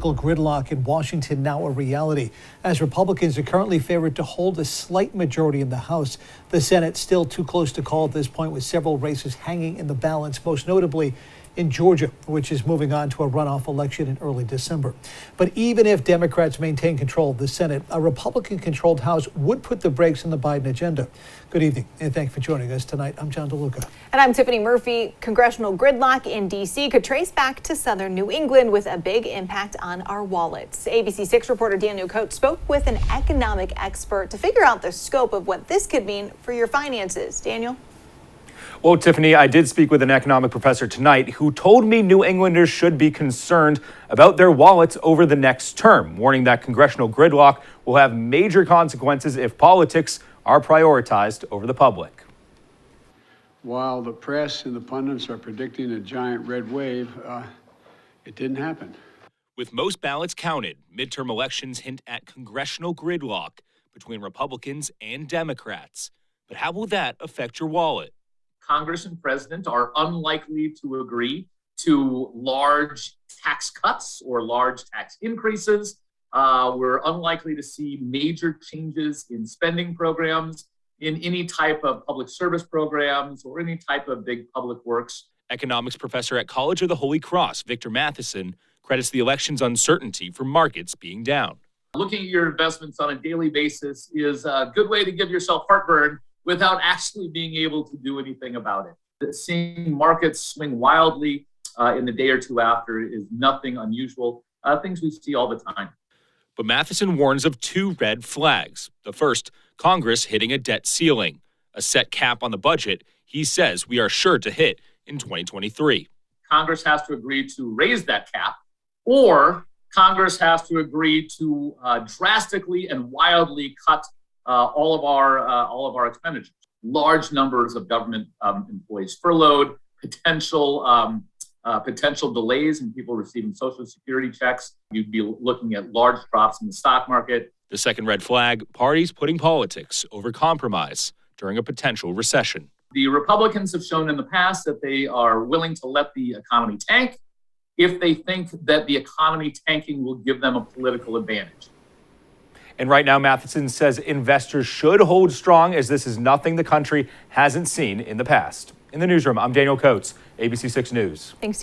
Gridlock in Washington now a reality, as Republicans are currently favored to hold a slight majority in the House. The Senate still too close to call at this point, with several races hanging in the balance, most notably in Georgia, which is moving on to a runoff election in early December. But even if Democrats maintain control of the Senate, a Republican-controlled House would put the brakes on the Biden agenda. Good evening, and thank you for joining us tonight. I'm John DeLuca. And I'm Tiffany Murphy. Congressional gridlock in D.C. could trace back to southern New England with a big impact on our wallets. ABC 6 reporter Daniel Coates spoke with an economic expert to figure out the scope of what this could mean for your finances. Daniel? Well, Tiffany, I did speak with an economic professor tonight who told me New Englanders should be concerned about their wallets over the next term, warning that congressional gridlock will have major consequences if politics are prioritized over the public. While the press and the pundits are predicting a giant red wave, it didn't happen. With most ballots counted, midterm elections hint at congressional gridlock between Republicans and Democrats. But how will that affect your wallet? Congress and president are unlikely to agree to large tax cuts or large tax increases. We're unlikely to see major changes in spending programs, in any type of public service programs, or any type of big public works. Economics professor at College of the Holy Cross, Victor Matheson, credits the election's uncertainty for markets being down. Looking at your investments on a daily basis is a good way to give yourself heartburn without actually being able to do anything about it. Seeing markets swing wildly in the day or two after is nothing unusual, things we see all the time. But Matheson warns of two red flags. The first, Congress hitting a debt ceiling, a set cap on the budget he says we are sure to hit in 2023. Congress has to agree to raise that cap, or Congress has to agree to drastically and wildly cut all of our expenditures. Large numbers of government employees furloughed, potential delays in people receiving Social Security checks. You'd be looking at large drops in the stock market. The second red flag, parties putting politics over compromise during a potential recession. The Republicans have shown in the past that they are willing to let the economy tank if they think that the economy tanking will give them a political advantage. And right now, Matheson says investors should hold strong, as this is nothing the country hasn't seen in the past. In the newsroom, I'm Daniel Coates, ABC 6 News. Thanks.